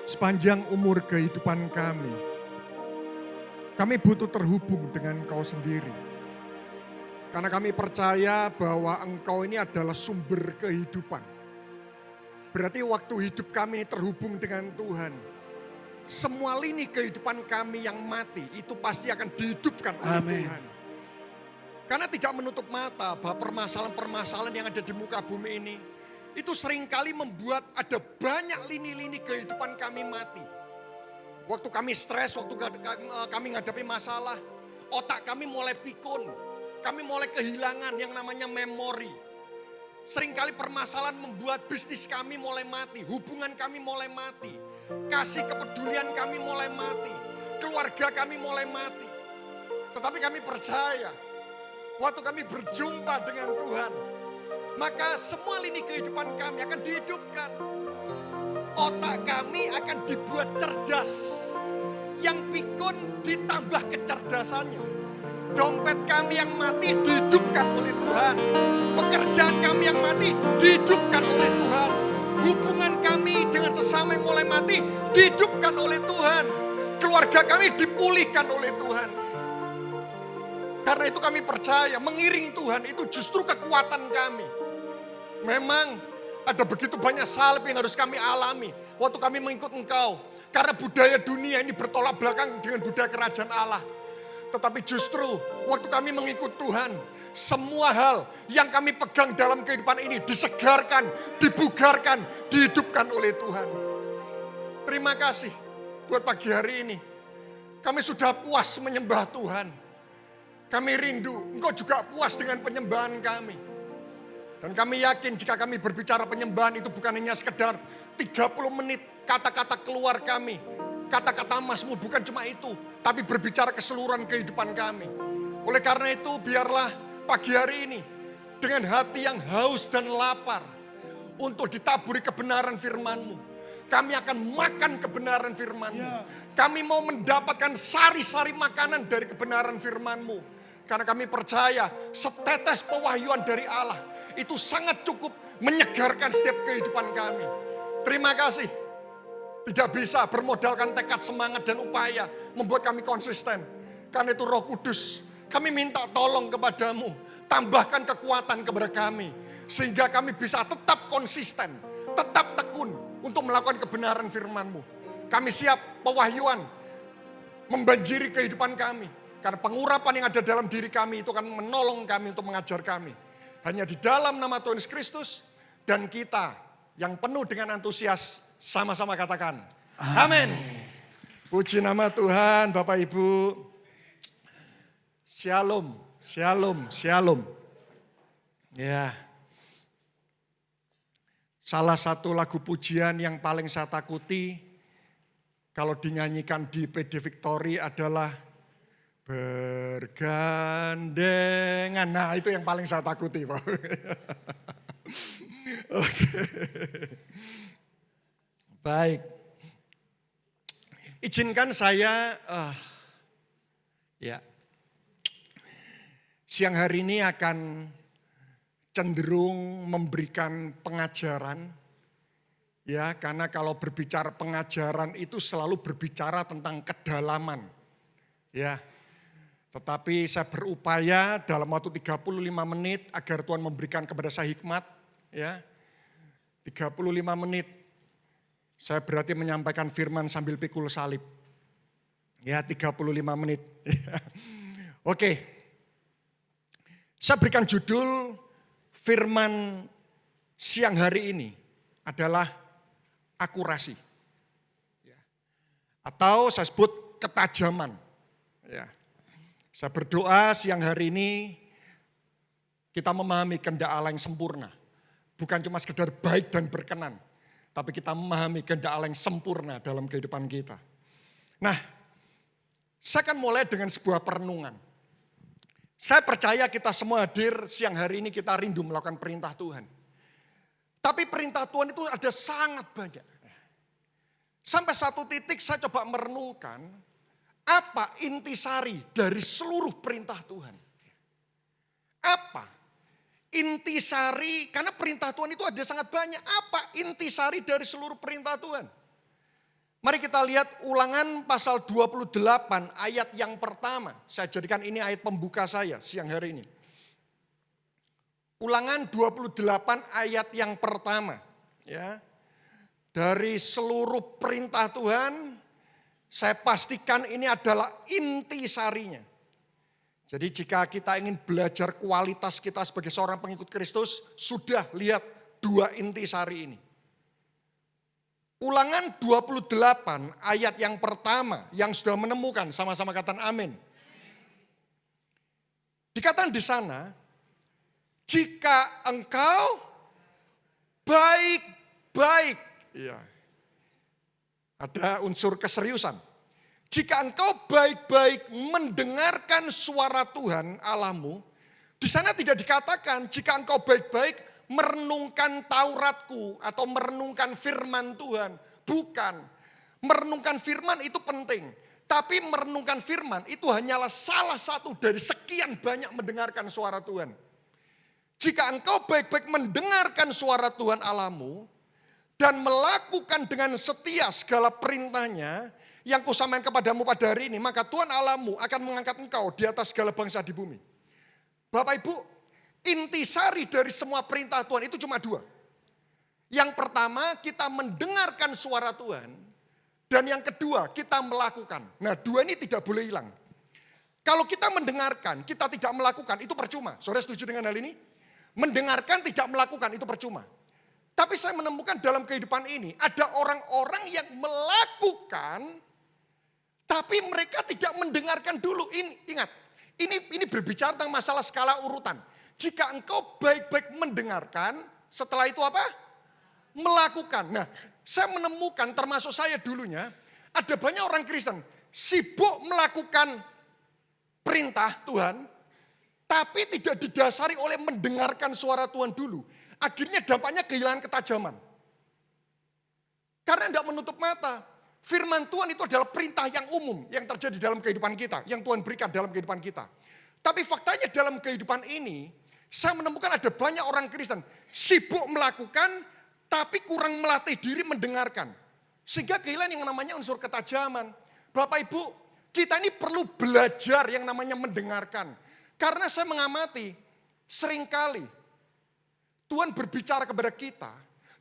Sepanjang umur kehidupan kami butuh terhubung dengan Engkau sendiri. Karena kami percaya bahwa Engkau ini adalah sumber kehidupan. Berarti waktu hidup kami ini terhubung dengan Tuhan, semua lini kehidupan kami yang mati itu pasti akan dihidupkan oleh Tuhan. Karena tidak menutup mata bahwa permasalahan-permasalahan yang ada di muka bumi ini, itu seringkali membuat ada banyak lini-lini kehidupan kami mati. Waktu kami stres, waktu kami menghadapi masalah, otak kami mulai pikun. Kami mulai kehilangan yang namanya memori. Seringkali permasalahan membuat bisnis kami mulai mati, hubungan kami mulai mati, kasih kepedulian kami mulai mati, keluarga kami mulai mati. Tetapi kami percaya, waktu kami berjumpa dengan Tuhan, maka semua lini kehidupan kami akan dihidupkan. Otak kami akan dibuat cerdas. Yang pikun ditambah kecerdasannya. Dompet kami yang mati dihidupkan oleh Tuhan. Pekerjaan kami yang mati dihidupkan oleh Tuhan. Hubungan kami dengan sesama yang mulai mati dihidupkan oleh Tuhan. Keluarga kami dipulihkan oleh Tuhan. Karena itu kami percaya mengiring Tuhan itu justru kekuatan kami. Memang ada begitu banyak salib yang harus kami alami waktu kami mengikut Engkau. Karena budaya dunia ini bertolak belakang dengan budaya kerajaan Allah. Tetapi justru waktu kami mengikut Tuhan, semua hal yang kami pegang dalam kehidupan ini disegarkan, dibugarkan, dihidupkan oleh Tuhan. Terima kasih buat pagi hari ini. Kami sudah puas menyembah Tuhan. Kami rindu, Engkau juga puas dengan penyembahan kami. Dan kami yakin jika kami berbicara penyembahan itu bukan hanya sekedar 30 menit kata-kata keluar kami. Kata-kata Mazmur bukan cuma itu, tapi berbicara keseluruhan kehidupan kami. Oleh karena itu biarlah pagi hari ini dengan hati yang haus dan lapar untuk ditaburi kebenaran firman-Mu. Kami akan makan kebenaran firman-Mu. Kami mau mendapatkan sari-sari makanan dari kebenaran firman-Mu. Karena kami percaya setetes pewahyuan dari Allah itu sangat cukup menyegarkan setiap kehidupan kami. Terima kasih. Tidak bisa bermodalkan tekad, semangat, dan upaya membuat kami konsisten. Karena itu Roh Kudus, kami minta tolong kepadamu. Tambahkan kekuatan kepada kami. Sehingga kami bisa tetap konsisten, tetap tekun untuk melakukan kebenaran firman-Mu. Kami siap pewahyuan membanjiri kehidupan kami. Karena pengurapan yang ada dalam diri kami itu akan menolong kami untuk mengajar kami. Hanya di dalam nama Tuhan Yesus Kristus dan kita yang penuh dengan antusias sama-sama katakan amin. Puji nama Tuhan. Bapak Ibu, shalom, shalom, shalom. Ya, salah satu lagu pujian yang paling saya takuti kalau dinyanyikan di PD Victory adalah bergandengan. Nah, itu yang paling saya takuti, Pak. Oke. Baik. Izinkan saya siang hari ini akan cenderung memberikan pengajaran. Ya, karena kalau berbicara pengajaran itu selalu berbicara tentang kedalaman. Ya. Tetapi saya berupaya dalam waktu 35 menit agar Tuhan memberikan kepada saya hikmat. Ya, 35 menit. Saya berarti menyampaikan firman sambil pikul salib. Ya, 35 menit. Oke. Saya berikan judul firman siang hari ini adalah akurasi. Atau saya sebut ketajaman. Ya. Saya berdoa siang hari ini kita memahami kehendak Allah yang sempurna. Bukan cuma sekedar baik dan berkenan. Tapi kita memahami kehendak Allah yang sempurna dalam kehidupan kita. Nah, saya akan mulai dengan sebuah perenungan. Saya percaya kita semua hadir siang hari ini kita rindu melakukan perintah Tuhan. Tapi perintah Tuhan itu ada sangat banyak. Sampai satu titik saya coba merenungkan apa intisari dari seluruh perintah Tuhan. Apa intisari, karena perintah Tuhan itu ada sangat banyak. Apa intisari dari seluruh perintah Tuhan? Mari kita lihat Ulangan pasal 28 ayat yang pertama. Saya jadikan ini ayat pembuka saya siang hari ini. Ulangan 28 ayat yang pertama. Ya. Dari seluruh perintah Tuhan, saya pastikan ini adalah inti sarinya. Jadi jika kita ingin belajar kualitas kita sebagai seorang pengikut Kristus, sudah lihat dua inti sari ini. Ulangan 28 ayat yang pertama yang sudah menemukan, sama-sama katakan amin. Dikatakan di sana, jika engkau baik-baik, ya, ada unsur keseriusan. Jika engkau baik-baik mendengarkan suara Tuhan Allahmu, di sana tidak dikatakan jika engkau baik-baik merenungkan Tauratku atau merenungkan firman Tuhan. Bukan. Merenungkan firman itu penting. Tapi merenungkan firman itu hanyalah salah satu dari sekian banyak mendengarkan suara Tuhan. Jika engkau baik-baik mendengarkan suara Tuhan Allahmu dan melakukan dengan setia segala perintahnya yang kusampaikan kepadamu pada hari ini, maka Tuhan Allahmu akan mengangkat engkau di atas segala bangsa di bumi. Bapak Ibu, intisari dari semua perintah Tuhan itu cuma dua. Yang pertama, kita mendengarkan suara Tuhan. Dan yang kedua, kita melakukan. Nah, dua ini tidak boleh hilang. Kalau kita mendengarkan, kita tidak melakukan, itu percuma. Saudara setuju dengan hal ini? Mendengarkan, tidak melakukan, itu percuma. Tapi saya menemukan dalam kehidupan ini, ada orang-orang yang melakukan, tapi mereka tidak mendengarkan dulu. Ingat, ini berbicara tentang masalah skala urutan. Jika engkau baik-baik mendengarkan, setelah itu apa? Melakukan. Nah, saya menemukan termasuk saya dulunya, ada banyak orang Kristen sibuk melakukan perintah Tuhan, tapi tidak didasari oleh mendengarkan suara Tuhan dulu. Akhirnya dampaknya kehilangan ketajaman. Karena tidak menutup mata. Firman Tuhan itu adalah perintah yang umum yang terjadi dalam kehidupan kita, yang Tuhan berikan dalam kehidupan kita. Tapi faktanya dalam kehidupan ini, saya menemukan ada banyak orang Kristen sibuk melakukan, tapi kurang melatih diri mendengarkan. Sehingga kehilangan yang namanya unsur ketajaman. Bapak Ibu, kita ini perlu belajar yang namanya mendengarkan. Karena saya mengamati, seringkali Tuhan berbicara kepada kita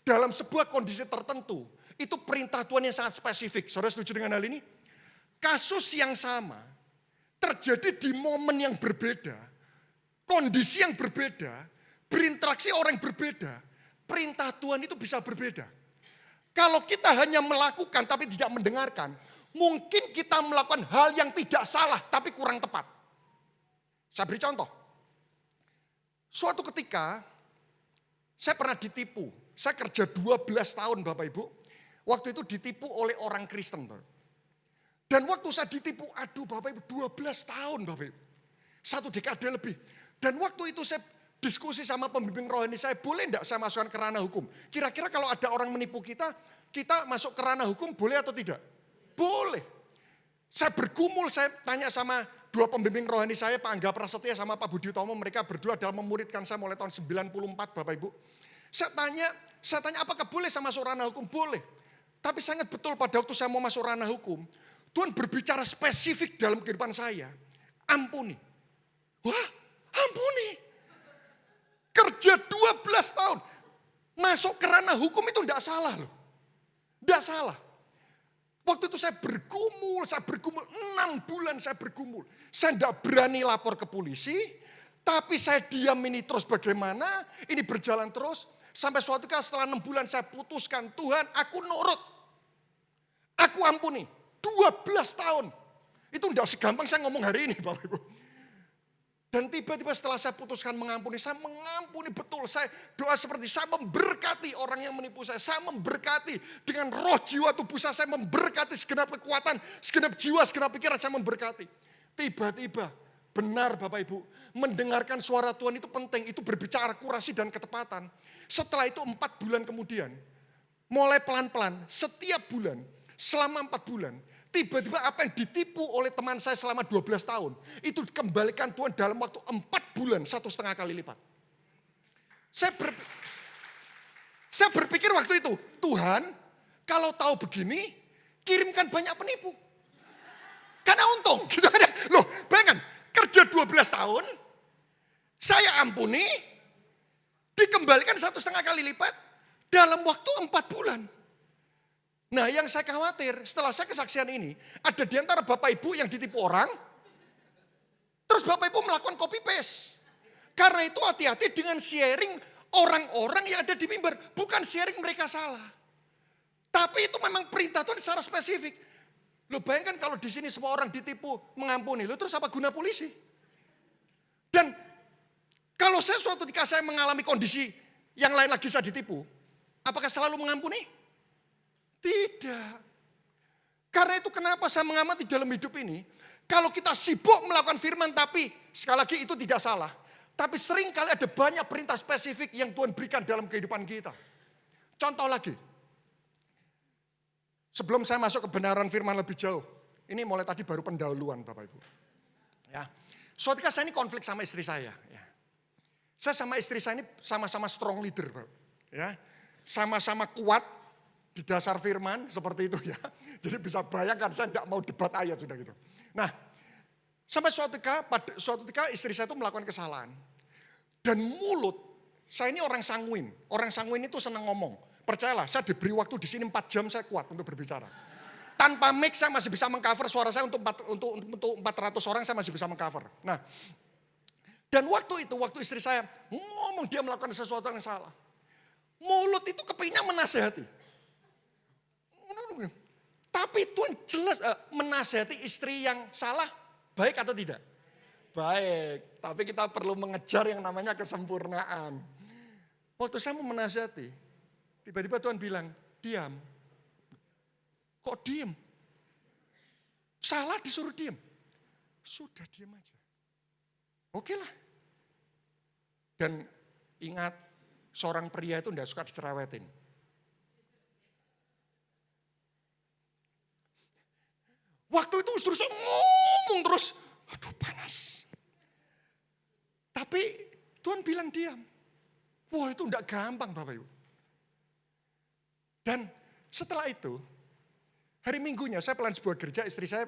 dalam sebuah kondisi tertentu. Itu perintah Tuhan yang sangat spesifik. Saudara setuju dengan hal ini? Kasus yang sama terjadi di momen yang berbeda, kondisi yang berbeda, berinteraksi orang yang berbeda, perintah Tuhan itu bisa berbeda. Kalau kita hanya melakukan tapi tidak mendengarkan, mungkin kita melakukan hal yang tidak salah tapi kurang tepat. Saya beri contoh. Suatu ketika, saya pernah ditipu. Saya kerja 12 tahun Bapak Ibu. Waktu itu ditipu oleh orang Kristen. Dan waktu saya ditipu, aduh Bapak Ibu, 12 tahun Bapak Ibu. Satu dekade lebih. Dan waktu itu saya diskusi sama pembimbing rohani saya, boleh enggak saya masukkan ke ranah hukum? Kira-kira kalau ada orang menipu kita, kita masuk ke ranah hukum boleh atau tidak? Boleh. Saya bergumul, saya tanya sama dua pembimbing rohani saya, Pak Angga Prasetya sama Pak Budi Utomo, mereka berdua dalam memuridkan saya mulai tahun 94 Bapak Ibu. Saya tanya apakah boleh saya masuk ranah hukum? Boleh. Tapi saya ingat betul pada waktu saya mau masuk ranah hukum, Tuhan berbicara spesifik dalam kehidupan saya. Ampuni. Wah, ampuni. Kerja 12 tahun. Masuk ke ranah hukum itu tidak salah loh. Tidak salah. Waktu itu saya bergumul 6 bulan saya bergumul. Saya tidak berani lapor ke polisi, tapi saya diam ini terus bagaimana, ini berjalan terus. Sampai suatu kali setelah 6 bulan saya putuskan, Tuhan aku nurut. Aku ampuni. 12 tahun. Itu tidak segampang saya ngomong hari ini Bapak Ibu. Dan tiba-tiba setelah saya putuskan mengampuni, saya mengampuni betul. Saya doa seperti saya memberkati orang yang menipu saya. Saya memberkati dengan roh jiwa tubuh saya memberkati segenap kekuatan, segenap jiwa, segenap pikiran saya memberkati. Tiba-tiba benar Bapak Ibu, mendengarkan suara Tuhan itu penting. Itu berbicara akurasi dan ketepatan. Setelah itu 4 bulan kemudian, mulai pelan-pelan setiap bulan, selama 4 bulan, tiba-tiba apa yang ditipu oleh teman saya selama 12 tahun, itu dikembalikan Tuhan dalam waktu 4 bulan, 1,5 kali lipat. Saya berpikir waktu itu, Tuhan kalau tahu begini, kirimkan banyak penipu. Karena untung gitu kan ya. Loh bayangkan kerja 12 tahun, saya ampuni, dikembalikan 1,5 kali lipat dalam waktu 4 bulan. Nah yang saya khawatir setelah saya kesaksian ini, ada di antara Bapak Ibu yang ditipu orang, terus Bapak Ibu melakukan copy paste. Karena itu hati-hati dengan sharing orang-orang yang ada di mimbar. Bukan sharing mereka salah. Tapi itu memang perintah Tuhan secara spesifik. Lo bayangkan kalau di sini semua orang ditipu, mengampuni. Lo terus apa guna polisi? Dan kalau saya suatu ketika saya mengalami kondisi yang lain lagi saya ditipu, apakah selalu mengampuni? Tidak. Karena itu kenapa saya mengamati dalam hidup ini, kalau kita sibuk melakukan firman tapi sekali lagi itu tidak salah. Tapi sering kali ada banyak perintah spesifik yang Tuhan berikan dalam kehidupan kita. Contoh lagi. Sebelum saya masuk kebenaran firman lebih jauh. Ini mulai tadi baru pendahuluan Bapak Ibu. Ya. Suatu ketika saya ini konflik sama istri saya. Ya. Saya sama istri saya ini sama-sama strong leader. Bapak. Ya. Sama-sama kuat di dasar firman seperti itu ya. Jadi bisa bayangkan saya tidak mau debat ayat sudah gitu. Nah sampai suatu ketika istri saya itu melakukan kesalahan. Dan mulut, saya ini orang sanguin. Orang sanguin itu senang ngomong. Percayalah, saya diberi waktu di sini 4 jam saya kuat untuk berbicara. Tanpa mic saya masih bisa mengcover suara saya untuk 400 orang saya masih bisa mengcover. Nah, dan waktu itu, waktu istri saya ngomong dia melakukan sesuatu yang salah. Mulut itu kepinginnya menasehati. Tapi Tuhan jelas menasehati istri yang salah, baik atau tidak? Baik, tapi kita perlu mengejar yang namanya kesempurnaan. Waktu saya mau menasehati, tiba-tiba Tuhan bilang, diam. Kok diam? Salah disuruh diam. Sudah diam aja. Oke lah. Dan ingat, seorang pria itu tidak suka dicerewetin. Waktu itu terus ngomong terus, aduh panas. Tapi Tuhan bilang diam. Wah itu tidak gampang Bapak Ibu. Dan setelah itu, hari Minggunya saya pelan sebuah gereja, istri saya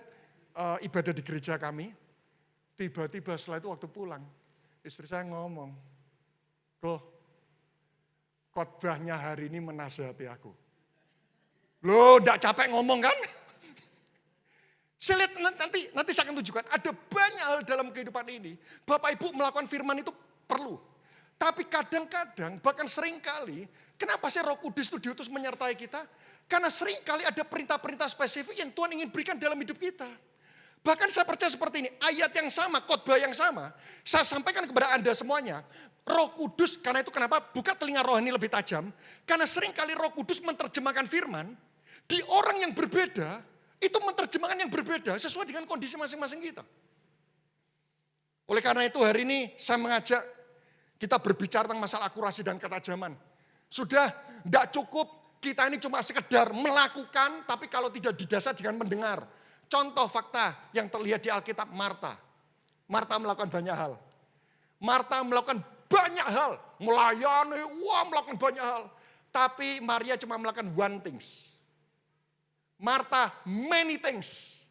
ibadah di gereja kami. Tiba-tiba setelah itu waktu pulang, istri saya ngomong, "Kok khotbahnya hari ini menasihati aku." Loh, enggak capek ngomong kan? Saya lihat nanti saya akan tunjukkan, ada banyak hal dalam kehidupan ini. Bapak Ibu melakukan firman itu perlu. Tapi kadang-kadang, bahkan seringkali, kenapa sih Roh Kudus itu diutus menyertai kita? Karena seringkali ada perintah-perintah spesifik yang Tuhan ingin berikan dalam hidup kita. Bahkan saya percaya seperti ini, ayat yang sama, khotbah yang sama, saya sampaikan kepada Anda semuanya. Roh Kudus, karena itu kenapa buka telinga rohani lebih tajam. Karena seringkali Roh Kudus menerjemahkan firman, di orang yang berbeda, itu menerjemahkan yang berbeda sesuai dengan kondisi masing-masing kita. Oleh karena itu hari ini saya mengajak kita berbicara tentang masalah akurasi dan ketajaman. Sudah tidak cukup kita ini cuma sekedar melakukan, tapi kalau tidak didasar dengan mendengar. Contoh fakta yang terlihat di Alkitab, Marta. Marta melakukan banyak hal. Marta melakukan banyak hal. Melayani, melakukan banyak hal. Tapi Maria cuma melakukan one things. Marta many things.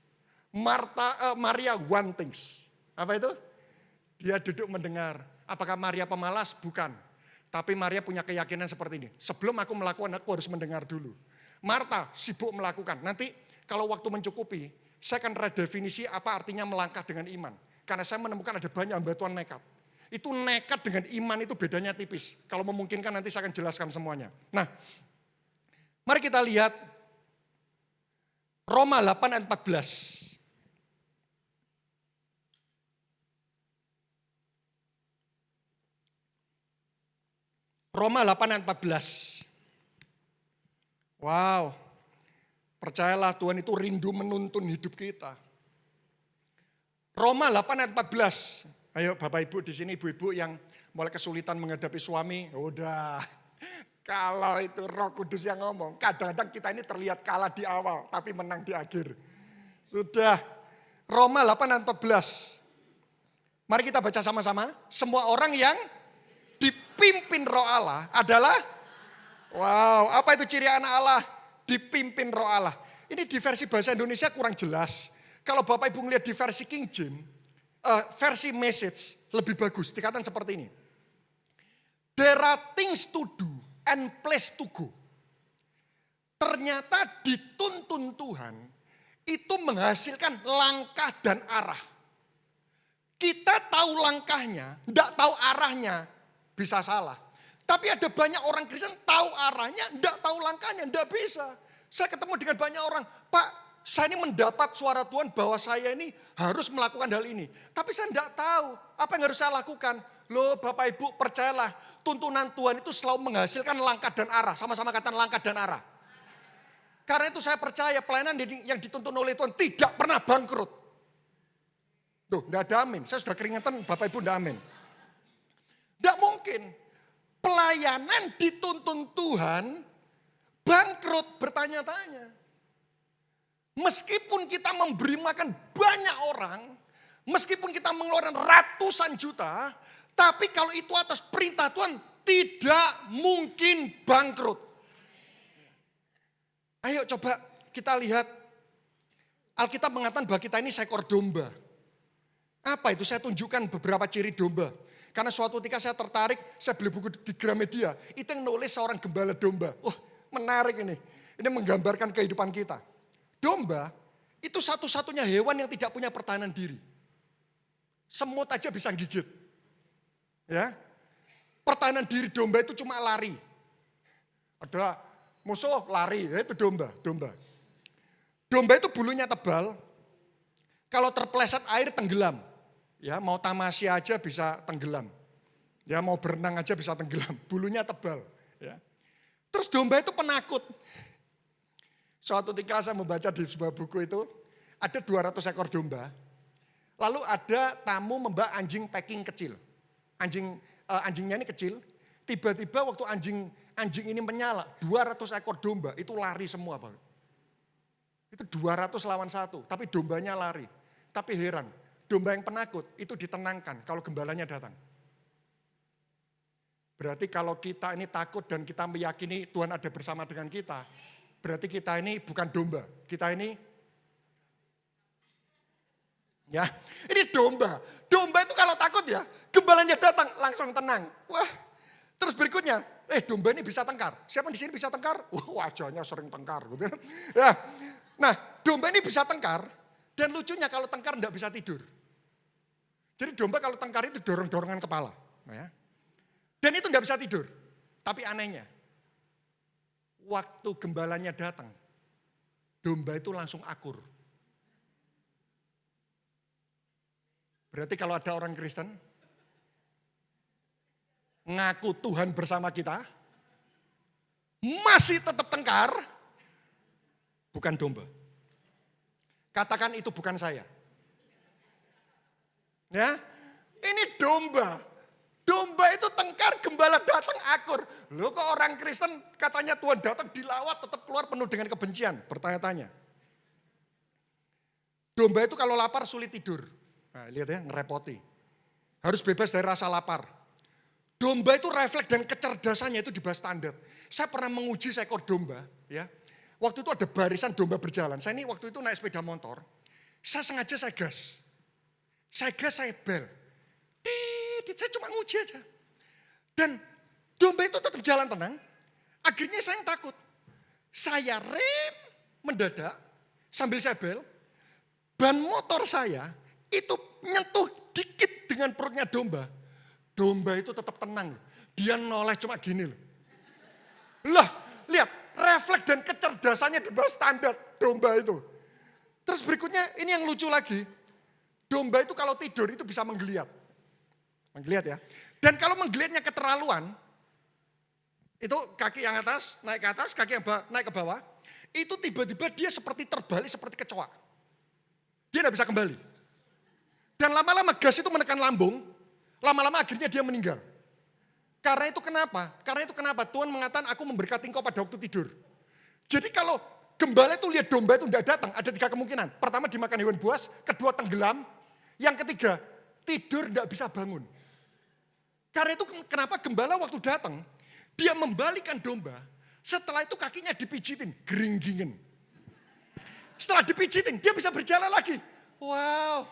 Maria one things. Apa itu? Dia duduk mendengar. Apakah Maria pemalas? Bukan. Tapi Maria punya keyakinan seperti ini. Sebelum aku melakukan, aku harus mendengar dulu. Marta sibuk melakukan. Nanti kalau waktu mencukupi, saya akan redefinisi apa artinya melangkah dengan iman. Karena saya menemukan ada banyak hamba Tuhan nekat. Itu nekat dengan iman itu bedanya tipis. Kalau memungkinkan nanti saya akan jelaskan semuanya. Nah, mari kita lihat Roma 8 ayat 14. Roma 8 ayat 14. Wow. Percayalah Tuhan itu rindu menuntun hidup kita. Roma 8 ayat 14. Ayo Bapak Ibu di sini, ibu-ibu yang mulai kesulitan menghadapi suami, udah. Kalau itu Roh Kudus yang ngomong, kadang-kadang kita ini terlihat kalah di awal, tapi menang di akhir. Sudah. Roma 8 ayat 14. Mari kita baca sama-sama. Semua orang yang dipimpin Roh Allah adalah, wow, apa itu ciri anak Allah? Dipimpin Roh Allah. ini di versi bahasa Indonesia kurang jelas. Kalau Bapak Ibu ngelihat di versi King James, versi Message lebih bagus. Dikatakan seperti ini. There are things to do and place to go. Ternyata dituntun Tuhan itu menghasilkan langkah dan arah. Kita tahu langkahnya, tidak tahu arahnya, bisa salah. Tapi ada banyak orang Kristen tahu arahnya, tidak tahu langkahnya, tidak bisa. Saya ketemu dengan banyak orang, Pak, saya ini mendapat suara Tuhan bahwa saya ini harus melakukan hal ini. Tapi saya tidak tahu apa yang harus saya lakukan. Loh Bapak Ibu percayalah, tuntunan Tuhan itu selalu menghasilkan langkah dan arah. Sama-sama kata langkah dan arah. Karena itu saya percaya pelayanan yang dituntun oleh Tuhan tidak pernah bangkrut. Tuh, tidak ada amin. Saya sudah keringetan, Bapak Ibu tidak amin. Tidak mungkin pelayanan dituntun Tuhan bangkrut bertanya-tanya. Meskipun kita memberi makan banyak orang, meskipun kita mengeluarkan ratusan juta, tapi kalau itu atas perintah Tuhan tidak mungkin bangkrut. Ayo coba kita lihat, Alkitab mengatakan bahwa kita ini seekor domba. Apa itu? Saya tunjukkan beberapa ciri domba. Karena suatu ketika saya tertarik, saya beli buku di Gramedia. Itu yang nulis seorang gembala domba. Wah, menarik ini. Ini menggambarkan kehidupan kita. Domba itu satu-satunya hewan yang tidak punya pertahanan diri. Semut aja bisa gigit. Ya. Pertahanan diri domba itu cuma lari. Ada musuh lari, ya itu domba. Domba itu bulunya tebal. Kalau terpeleset air tenggelam. Ya, mau tamasya aja bisa tenggelam. Ya, mau berenang aja bisa tenggelam. Bulunya tebal, ya. Terus domba itu penakut. Suatu ketika saya membaca di sebuah buku itu, ada 200 ekor domba. Lalu ada tamu membawa anjing packing kecil. Anjingnya ini kecil, tiba-tiba waktu anjing ini menyala, 200 ekor domba itu lari semua, Pak. Itu 200 lawan 1, tapi dombanya lari. Tapi heran, domba yang penakut itu ditenangkan kalau gembalanya datang. Berarti kalau kita ini takut dan kita meyakini Tuhan ada bersama dengan kita, berarti kita ini bukan domba, kita ini ya, ini domba. Domba itu kalau takut ya, gembalanya datang langsung tenang. Wah, terus berikutnya, domba ini bisa tengkar. Siapa di sini bisa tengkar? Wah, wajahnya sering tengkar gitu. Ya. Nah, domba ini bisa tengkar dan lucunya kalau tengkar enggak bisa tidur. Jadi domba kalau tengkar itu dorong-dorongan kepala, ya. Dan itu enggak bisa tidur. Tapi anehnya, waktu gembalanya datang, domba itu langsung akur. Berarti kalau ada orang Kristen, ngaku Tuhan bersama kita, masih tetap tengkar, bukan domba. Katakan itu bukan saya. Ya, ini domba. Domba itu tengkar, gembala datang akur. Loh kok orang Kristen katanya Tuhan datang dilawat tetap keluar penuh dengan kebencian, bertanya-tanya. Domba itu kalau lapar sulit tidur. Nah, lihat ya, ngerepoti. Harus bebas dari rasa lapar. Domba itu refleks dan kecerdasannya itu di bawah standar. Saya pernah menguji seekor domba, ya. Waktu itu ada barisan domba berjalan. Saya ini waktu itu naik sepeda motor. Saya sengaja saya gas. Saya gas, saya bel. Saya cuma nguji aja. Dan domba itu tetap jalan tenang. Akhirnya saya yang takut. Saya rem mendadak sambil saya bel. Ban motor saya itu nyentuh dikit dengan perutnya domba. Domba itu tetap tenang. Dia noleh cuma gini loh. Lah, lihat refleks dan kecerdasannya di bawah standar domba itu. Terus berikutnya ini yang lucu lagi. Domba itu kalau tidur itu bisa menggeliat. Menggeliat ya. Dan kalau menggeliatnya keterlaluan, itu kaki yang atas naik ke atas, kaki yang naik ke bawah. Itu tiba-tiba dia seperti terbalik, seperti kecoa. Dia tidak bisa kembali. Dan lama-lama gas itu menekan lambung, lama-lama akhirnya dia meninggal. Karena itu kenapa? Tuhan mengatakan aku memberkati engkau pada waktu tidur. Jadi kalau gembala itu lihat domba itu tidak datang, ada 3 kemungkinan. Pertama dimakan hewan buas, kedua tenggelam, yang ketiga tidur tidak bisa bangun. Karena itu kenapa gembala waktu datang, dia membalikan domba, setelah itu kakinya dipijitin, geringgingin. Setelah dipijitin, dia bisa berjalan lagi. Wow,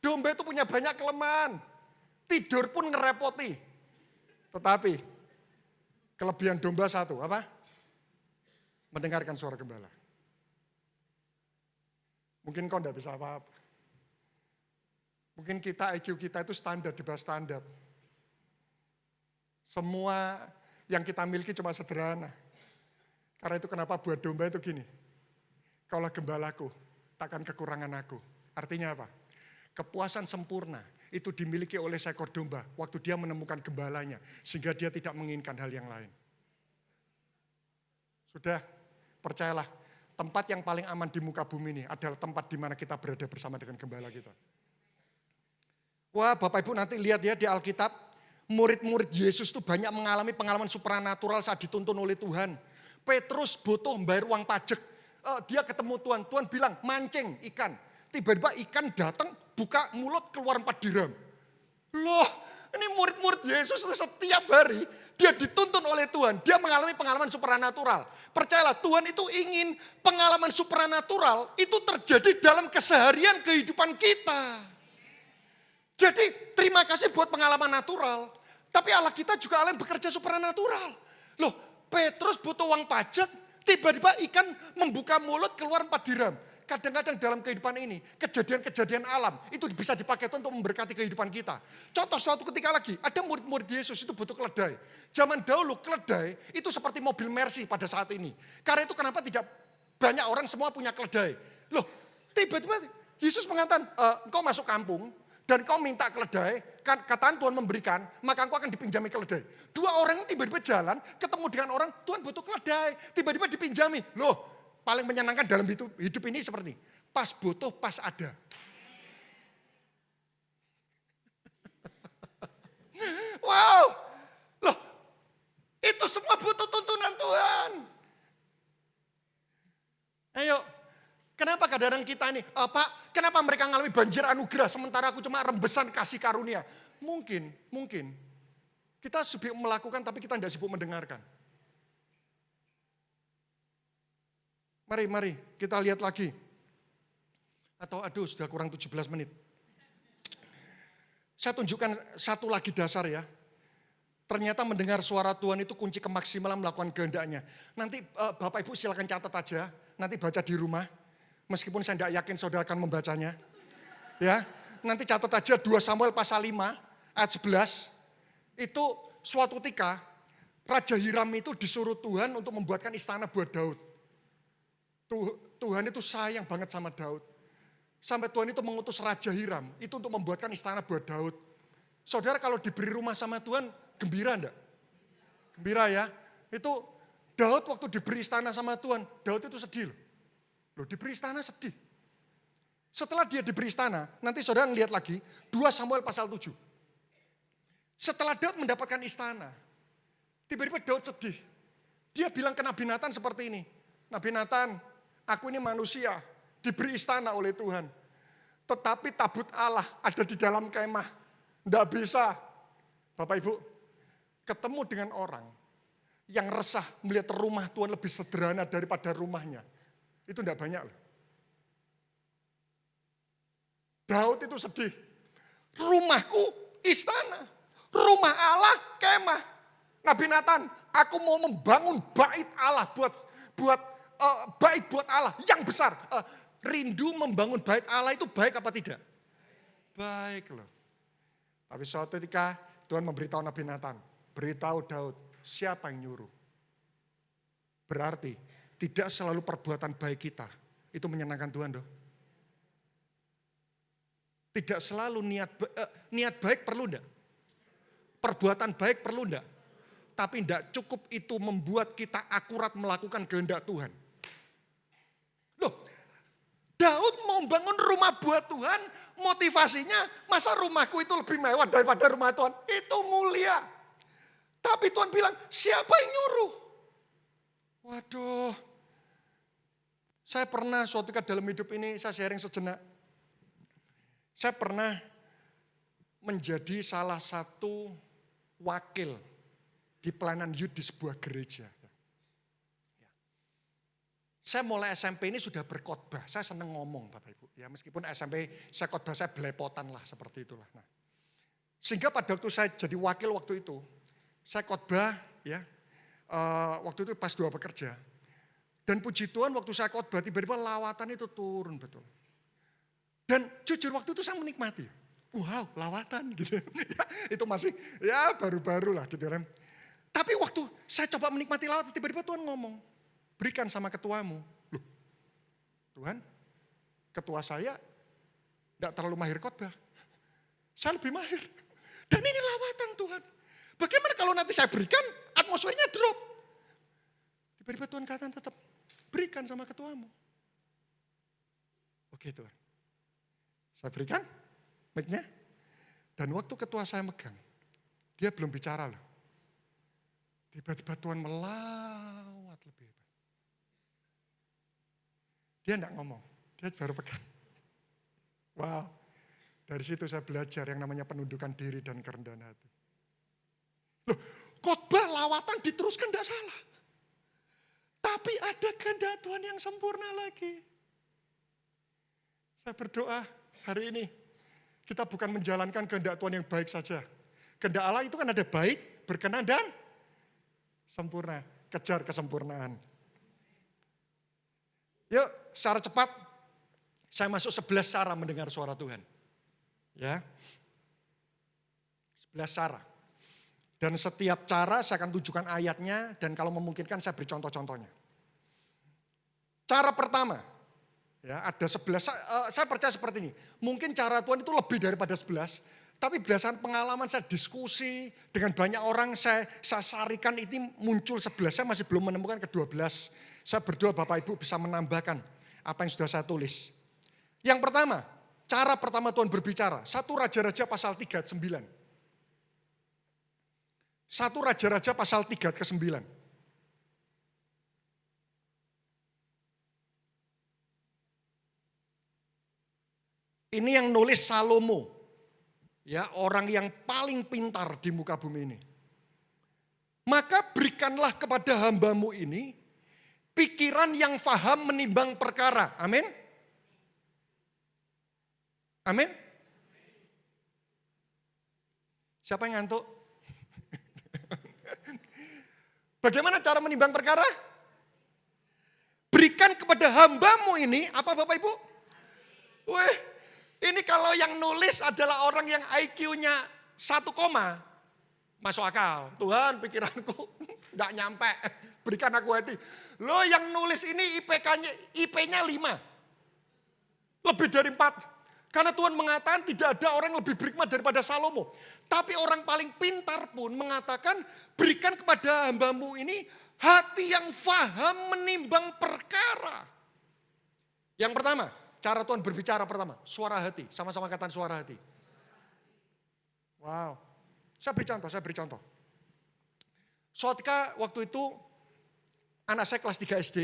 domba itu punya banyak kelemahan. Tidur pun ngerepoti. Tetapi, kelebihan domba satu, apa? Mendengarkan suara gembala. Mungkin kau enggak bisa apa-apa. Mungkin kita, IQ kita itu standar, di bawah standar. Semua yang kita miliki cuma sederhana. Karena itu kenapa buat domba itu gini. Kaulah gembalaku, takkan kekurangan aku. Artinya apa? Kepuasan sempurna itu dimiliki oleh seekor domba waktu dia menemukan gembalanya. Sehingga dia tidak menginginkan hal yang lain. Sudah, percayalah. Tempat yang paling aman di muka bumi ini adalah tempat di mana kita berada bersama dengan gembala kita. Wah, Bapak Ibu nanti lihat ya di Alkitab, murid-murid Yesus itu banyak mengalami pengalaman supranatural saat dituntun oleh Tuhan. Petrus butuh membayar uang pajak. Dia ketemu Tuhan, Tuhan bilang mancing ikan. Tiba-tiba ikan datang, buka mulut, keluar 4 dirham. Loh, ini murid-murid Yesus itu setiap hari dia dituntun oleh Tuhan. Dia mengalami pengalaman supranatural. Percayalah, Tuhan itu ingin pengalaman supranatural itu terjadi dalam keseharian kehidupan kita. Jadi terima kasih buat pengalaman natural. Tapi Allah kita juga Allah yang bekerja supranatural. Loh, Petrus butuh uang pajak, tiba-tiba ikan membuka mulut keluar 4 dirham. Kadang-kadang dalam kehidupan ini, kejadian-kejadian alam itu bisa dipakai untuk memberkati kehidupan kita. Contoh suatu ketika lagi, ada murid-murid Yesus itu butuh keledai. Zaman dahulu keledai itu seperti mobil Mercy pada saat ini. Karena itu kenapa tidak banyak orang semua punya keledai. Loh, tiba-tiba Yesus mengatakan, engkau masuk kampung, dan kau minta keledai, kataan Tuhan memberikan, maka engkau akan dipinjami keledai. 2 orang tiba-tiba jalan, ketemu dengan orang, Tuhan butuh keledai. Tiba-tiba dipinjami. Loh, paling menyenangkan dalam hidup ini seperti, pas butuh, pas ada. Wow, loh, itu semua butuh tuntunan Tuhan. Ayo, kenapa kadang-kadang kita ini, Pak, kenapa mereka mengalami banjir anugerah sementara aku cuma rembesan kasih karunia? Mungkin kita sibuk melakukan tapi kita tidak sibuk mendengarkan. Mari kita lihat lagi. Atau aduh sudah kurang 17 menit. Saya tunjukkan satu lagi dasar ya. Ternyata mendengar suara Tuhan itu kunci kemaksimalan melakukan kehendaknya. Nanti Bapak Ibu silakan catat aja, nanti baca di rumah. Meskipun saya tidak yakin saudara akan membacanya. Ya, nanti catat aja 2 Samuel pasal 5 ayat 11. Itu suatu ketika Raja Hiram itu disuruh Tuhan untuk membuatkan istana buat Daud. Tuhan itu sayang banget sama Daud. Sampai Tuhan itu mengutus Raja Hiram itu untuk membuatkan istana buat Daud. Saudara kalau diberi rumah sama Tuhan, gembira enggak? Gembira ya. Itu Daud waktu diberi istana sama Tuhan, Daud itu sedih loh. Diberi istana sedih. Setelah dia diberi istana, nanti saudara lihat lagi, 2 Samuel pasal 7. Setelah Daud mendapatkan istana, tiba-tiba Daud sedih. Dia bilang ke Nabi Nathan seperti ini, Nabi Nathan, aku ini manusia, diberi istana oleh Tuhan. Tetapi tabut Allah ada di dalam kemah. Tidak bisa. Bapak Ibu, ketemu dengan orang yang resah melihat rumah Tuhan lebih sederhana daripada rumahnya. Itu tidak banyak loh. Daud itu sedih. Rumahku istana. Rumah Allah kemah. Nabi Nathan, aku mau membangun bait Allah bait buat Allah yang besar. Rindu membangun bait Allah itu baik apa tidak? Baik loh. Tapi suatu ketika Tuhan memberitahu Nabi Nathan, beritahu Daud, siapa yang nyuruh? Berarti tidak selalu perbuatan baik kita itu menyenangkan Tuhan doh. Tidak selalu niat baik perlu enggak? Perbuatan baik perlu enggak? Tapi tidak cukup itu membuat kita akurat melakukan kehendak Tuhan. Loh, Daud mau bangun rumah buat Tuhan, motivasinya masa rumahku itu lebih mewah daripada rumah Tuhan? Itu mulia. Tapi Tuhan bilang, siapa yang nyuruh? Waduh, saya pernah suatu ketika dalam hidup ini, saya sharing sejenak. Saya pernah menjadi salah satu wakil di pelayanan youth di sebuah gereja. saya mulai SMP ini sudah berkhotbah. Saya senang ngomong Bapak Ibu. Ya meskipun SMP saya khotbah saya belepotan lah seperti itulah. Nah, sehingga pada waktu saya jadi wakil waktu itu, saya khotbah ya. Waktu itu pas 2 bekerja. Dan puji Tuhan waktu saya khotbah tiba-tiba lawatan itu turun betul. Dan jujur waktu itu saya menikmati. Wow, lawatan gitu. Ya, itu masih ya baru-baru lah gitu kan. Tapi waktu saya coba menikmati lawatan tiba-tiba Tuhan ngomong, berikan sama ketuamu. Loh, Tuhan, ketua saya tidak terlalu mahir khotbah. Saya lebih mahir. Dan ini lawatan Tuhan. Bagaimana kalau nanti saya berikan, atmosfernya drop. Tiba-tiba Tuhan katakan tetap, berikan sama ketuamu. Oke Tuhan. Saya berikan mic-nya. Dan waktu ketua saya megang, dia belum bicara loh. Tiba-tiba Tuhan melawat lebih hebat. Dia enggak ngomong, dia baru pegang. Wow, dari situ saya belajar yang namanya penundukan diri dan kerendahan hati. Loh, khotbah lawatan diteruskan tidak salah. Tapi ada kehendak Tuhan yang sempurna lagi. Saya berdoa hari ini kita bukan menjalankan kehendak Tuhan yang baik saja. Kehendak Allah itu kan ada baik, berkenan dan sempurna. Kejar kesempurnaan. Yuk secara cepat saya masuk 11 cara mendengar suara Tuhan. Ya, 11 cara. Dan setiap cara saya akan tunjukkan ayatnya dan kalau memungkinkan saya beri contoh-contohnya. Cara pertama, ya ada 11, saya percaya seperti ini. Mungkin cara Tuhan itu lebih daripada 11, tapi berdasarkan pengalaman saya diskusi dengan banyak orang, saya sarikan itu muncul 11, saya masih belum menemukan ke-12. Saya berdoa Bapak Ibu bisa menambahkan apa yang sudah saya tulis. Yang pertama, cara pertama Tuhan berbicara, 1 Raja-Raja pasal 3 ayat 9. 1 Raja-Raja pasal 3 ke 9. Ini yang nulis Salomo. Ya, orang yang paling pintar di muka bumi ini. Maka berikanlah kepada hambamu ini pikiran yang faham menimbang perkara. Amin. Amin. Siapa yang ngantuk? Bagaimana cara menimbang perkara? Berikan kepada hambamu ini, apa Bapak Ibu? Weh, ini kalau yang nulis adalah orang yang IQ-nya 1 koma, masuk akal. Tuhan pikiranku enggak nyampe, berikan aku hati. Lo yang nulis ini IP-nya 5, lebih dari 4. Karena Tuhan mengatakan tidak ada orang yang lebih berhikmat daripada Salomo. Tapi orang paling pintar pun mengatakan berikan kepada hambamu ini hati yang faham menimbang perkara. Yang pertama, cara Tuhan berbicara pertama, suara hati. Sama-sama katakan suara hati. Wow, saya beri contoh. Suatu ketika waktu itu anak saya kelas 3 SD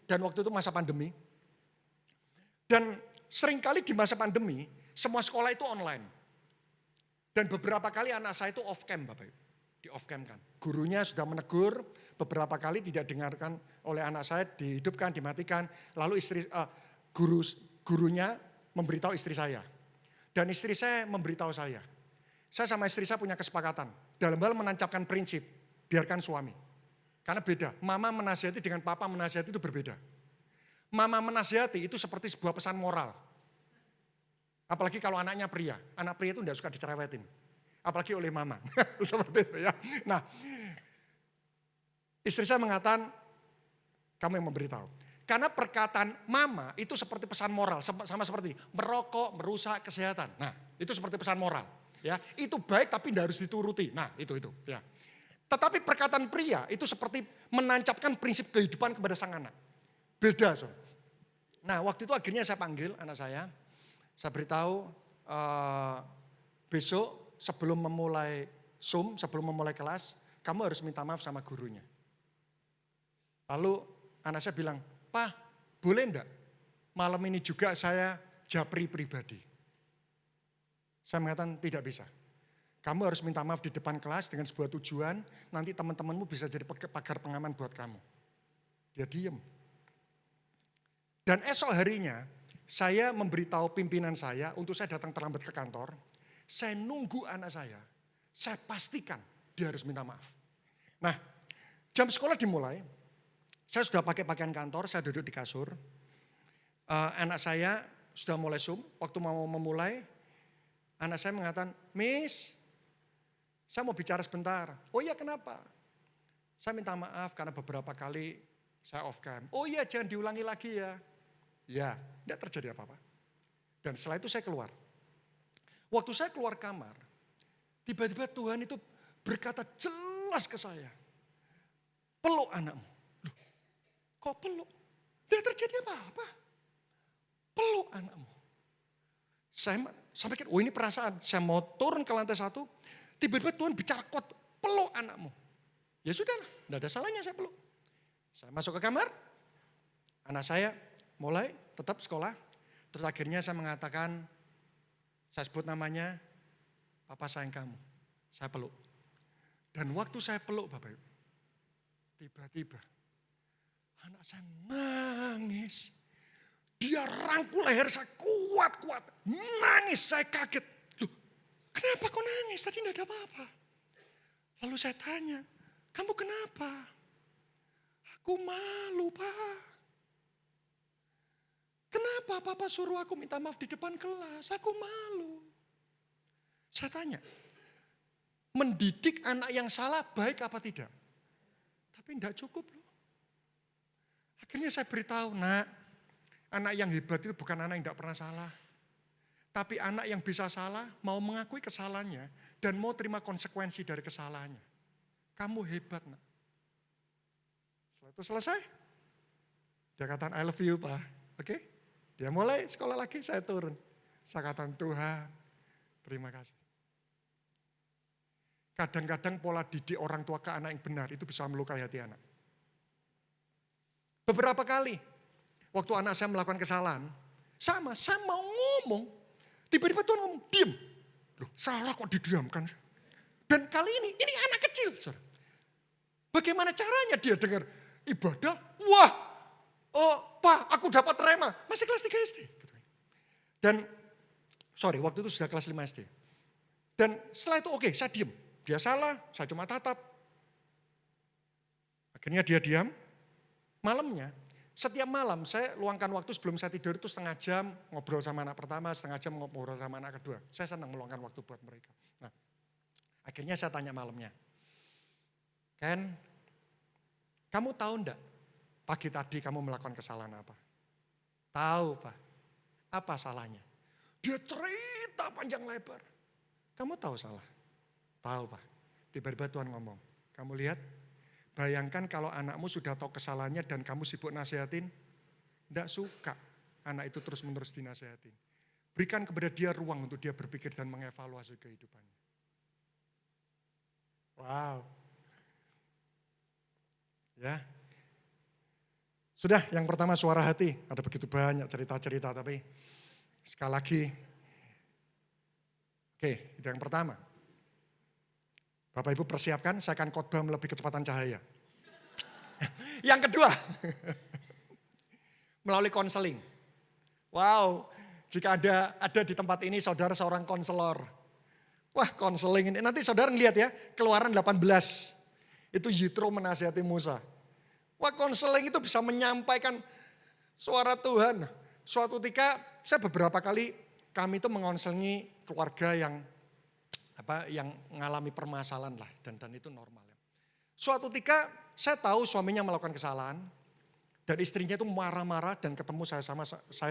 dan waktu itu masa pandemi. Dan seringkali di masa pandemi, semua sekolah itu online. Dan beberapa kali anak saya itu off cam Bapak Ibu. Di off cam kan. Gurunya sudah menegur, beberapa kali tidak dengarkan oleh anak saya, dihidupkan, dimatikan. Lalu gurunya memberitahu istri saya. Dan istri saya memberitahu saya. Saya sama istri saya punya kesepakatan. Dalam hal menancapkan prinsip, biarkan suami. Karena beda, mama menasihati dengan papa menasihati itu berbeda. Mama menasihati itu seperti sebuah pesan moral. Apalagi kalau anaknya pria. Anak pria itu tidak suka dicerewetin. Apalagi oleh mama. Seperti itu ya. Nah, istri saya mengatakan, kamu yang memberitahu. Karena perkataan mama itu seperti pesan moral. Sama seperti merokok, merusak kesehatan. Nah, itu seperti pesan moral. Ya, itu baik tapi tidak harus dituruti. Nah, itu. Ya. Tetapi perkataan pria itu seperti menancapkan prinsip kehidupan kepada sang anak. Beda, so. Nah, waktu itu akhirnya saya panggil anak saya beritahu besok sebelum memulai Zoom, sebelum memulai kelas, kamu harus minta maaf sama gurunya. Lalu anak saya bilang, "Pak, boleh enggak malam ini juga saya japri pribadi?" Saya mengatakan tidak bisa. Kamu harus minta maaf di depan kelas dengan sebuah tujuan, nanti teman-temanmu bisa jadi pagar pengaman buat kamu. Dia diem. Dan esok harinya saya memberitahu pimpinan saya untuk saya datang terlambat ke kantor. Saya nunggu anak saya pastikan dia harus minta maaf. Nah, jam sekolah dimulai, saya sudah pakai pakaian kantor, saya duduk di kasur. Anak saya sudah mulai Zoom, waktu mau memulai, anak saya mengatakan, Miss, saya mau bicara sebentar. Oh iya kenapa? Saya minta maaf karena beberapa kali saya off cam. Oh iya jangan diulangi lagi ya. Ya, tidak terjadi apa-apa. Dan setelah itu saya keluar. Waktu saya keluar kamar, tiba-tiba Tuhan itu berkata jelas ke saya. Peluk anakmu. Loh, kok peluk? Tidak terjadi apa-apa. Peluk anakmu. Saya pikir, oh ini perasaan. Saya mau turun ke lantai 1, tiba-tiba Tuhan bicara kuat, peluk anakmu. Ya sudahlah, tidak ada salahnya saya peluk. Saya masuk ke kamar, anak saya mulai tetap sekolah. Terus akhirnya saya mengatakan, saya sebut namanya, Papa sayang kamu. Saya peluk. Dan waktu saya peluk Bapak Ibu, tiba-tiba anak saya nangis. Dia rangkul leher saya kuat-kuat. Nangis, saya kaget. Loh, kenapa kau nangis? Tadi tidak ada apa-apa. Lalu saya tanya, kamu kenapa? Aku malu, Pak. Kenapa Papa suruh aku minta maaf di depan kelas? Aku malu. Saya tanya, mendidik anak yang salah baik apa tidak? Tapi tidak cukup loh. Akhirnya saya beritahu, nak, anak yang hebat itu bukan anak yang tidak pernah salah. Tapi anak yang bisa salah, mau mengakui kesalahannya, dan mau terima konsekuensi dari kesalahannya. Kamu hebat, nak. Setelah itu selesai. Dia katakan, I love you, Pak. Oke? Dia mulai sekolah lagi, saya turun. Saya katakan, Tuhan, terima kasih. Kadang-kadang pola didik orang tua ke anak yang benar itu bisa melukai hati anak. Beberapa kali, waktu anak saya melakukan kesalahan, sama, saya mau ngomong, tiba-tiba Tuhan ngomong, diam. Loh, salah kok didiamkan. Dan kali ini anak kecil. Bagaimana caranya dia dengar ibadah? Wah, oh, Pak, aku dapat rema. Masih kelas 3 SD. Dan, waktu itu sudah kelas 5 SD. Dan setelah itu oke, saya diam. Dia salah, saya cuma tatap. Akhirnya dia diam. Malamnya, setiap malam saya luangkan waktu sebelum saya tidur itu setengah jam ngobrol sama anak pertama, setengah jam ngobrol sama anak kedua. Saya senang meluangkan waktu buat mereka. Nah, akhirnya saya tanya malamnya, Ken, kamu tahu enggak pagi tadi kamu melakukan kesalahan apa? Tahu, Pak. Apa salahnya? Dia cerita panjang lebar. Kamu tahu salah? Tahu, Pak. Tiba-tiba Tuhan ngomong, kamu lihat, bayangkan kalau anakmu sudah tahu kesalahannya dan kamu sibuk nasihatin, tidak suka anak itu terus-menerus dinasihatin. Berikan kepada dia ruang untuk dia berpikir dan mengevaluasi kehidupannya. Wow. Ya. Sudah, yang pertama suara hati. Ada begitu banyak cerita-cerita, tapi sekali lagi, oke, itu yang pertama. Bapak Ibu persiapkan, saya akan khotbah melebihi kecepatan cahaya. Yang kedua, melalui konseling. Wow, jika ada di tempat ini saudara seorang konselor. Wah, konseling ini, nanti saudara ngeliat ya, Keluaran 18. Itu Yitro menasihati Musa. Wah, konseling itu bisa menyampaikan suara Tuhan. Suatu ketika, saya beberapa kali, kami itu mengonselingi keluarga yang mengalami permasalahan lah, dan itu normal. Suatu ketika saya tahu suaminya melakukan kesalahan dan istrinya itu marah-marah dan ketemu saya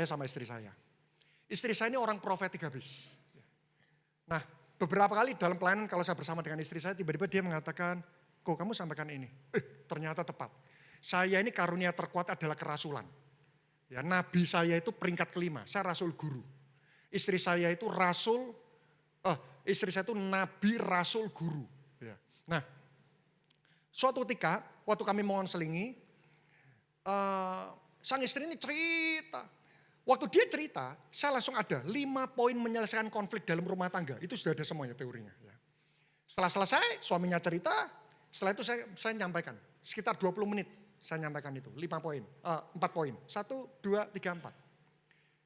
sama istri saya. Istri saya ini orang profetik habis. Nah, beberapa kali dalam pelayanan kalau saya bersama dengan istri saya tiba-tiba dia mengatakan, "Kok kamu sampaikan ini?" Ternyata tepat. Saya ini karunia terkuat adalah kerasulan. Ya, nabi saya itu peringkat kelima, saya rasul guru. Istri saya itu istri saya itu nabi, rasul, guru. Ya. Nah, suatu ketika waktu kami mengonselingi, sang istri ini cerita. Waktu dia cerita, saya langsung ada 5 poin menyelesaikan konflik dalam rumah tangga. Itu sudah ada semuanya teorinya. Ya. Setelah selesai, suaminya cerita, setelah itu saya nyampaikan. Sekitar 20 menit, saya nyampaikan itu, 4 poin. 1, 2, 3, 4.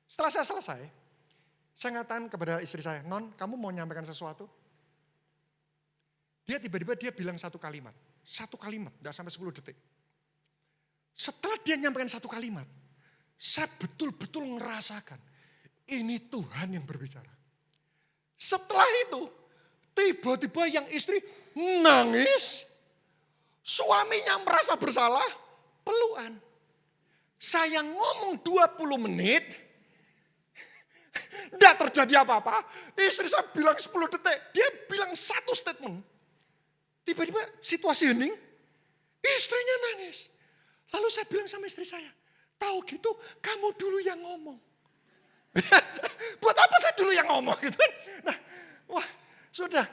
Setelah saya selesai, saya ngatakan kepada istri saya, "Non, kamu mau nyampaikan sesuatu?" Dia tiba-tiba bilang satu kalimat, enggak sampai 10 detik. Setelah dia nyampaikan satu kalimat, saya betul-betul ngerasakan, ini Tuhan yang berbicara. Setelah itu, tiba-tiba yang istri nangis, suaminya merasa bersalah, pelukan. Saya ngomong 20 menit, enggak terjadi apa-apa. Istri saya bilang 10 detik, dia bilang satu statement. Tiba-tiba situasi hening, istrinya nangis. Lalu saya bilang sama istri saya, tahu gitu kamu dulu yang ngomong. Buat apa saya dulu yang ngomong gitu kan. Nah, wah sudah.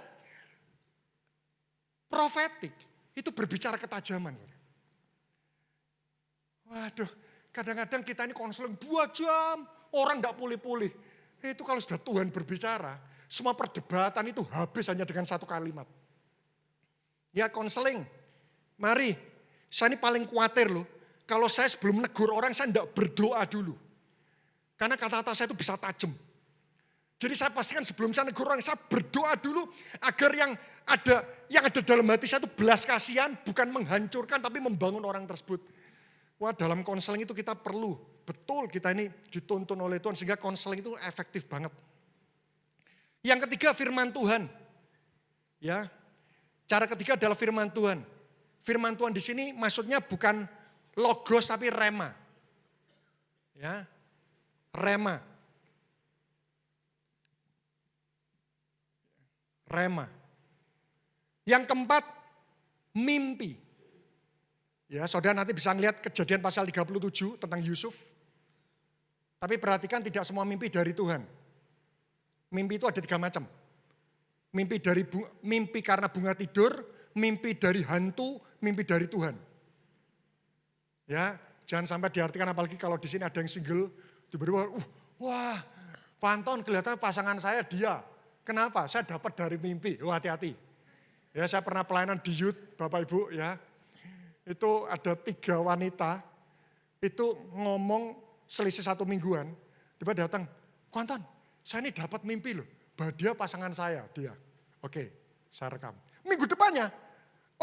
Profetik itu berbicara ketajaman. Waduh, kadang-kadang kita ini konseling 2 jam, orang enggak pulih-pulih. Itu kalau sudah Tuhan berbicara, semua perdebatan itu habis hanya dengan satu kalimat. Ya konseling, mari, saya ini paling khawatir loh. Kalau saya sebelum negur orang, saya enggak berdoa dulu. Karena kata-kata saya itu bisa tajam. Jadi saya pastikan sebelum saya negur orang, saya berdoa dulu agar yang ada dalam hati saya itu belas kasihan, bukan menghancurkan tapi membangun orang tersebut. Wah, dalam konseling itu kita perlu, betul kita ini dituntun oleh Tuhan sehingga konseling itu efektif banget. Yang ketiga firman Tuhan. Ya. Cara ketiga adalah firman Tuhan. Firman Tuhan di sini maksudnya bukan logos tapi rema. Ya. Rema. Rema. Yang keempat, mimpi. Ya, saudara nanti bisa ngelihat Kejadian pasal 37 tentang Yusuf. Tapi perhatikan tidak semua mimpi dari Tuhan. Mimpi itu ada 3 macam. Mimpi karena bunga tidur, mimpi dari hantu, mimpi dari Tuhan. Ya, jangan sampai diartikan apalagi kalau di sini ada yang single, tiba-tiba, wah, Pak Anton kelihatan pasangan saya dia. Kenapa? Saya dapat dari mimpi. Oh, hati-hati. Ya, saya pernah pelayanan di youth, Bapak Ibu ya. Itu ada 3 wanita, itu ngomong selisih 1 mingguan. Tiba datang, Pak Anton, saya ini dapat mimpi loh. Bahwa dia pasangan saya, dia. Oke, saya rekam. Minggu depannya,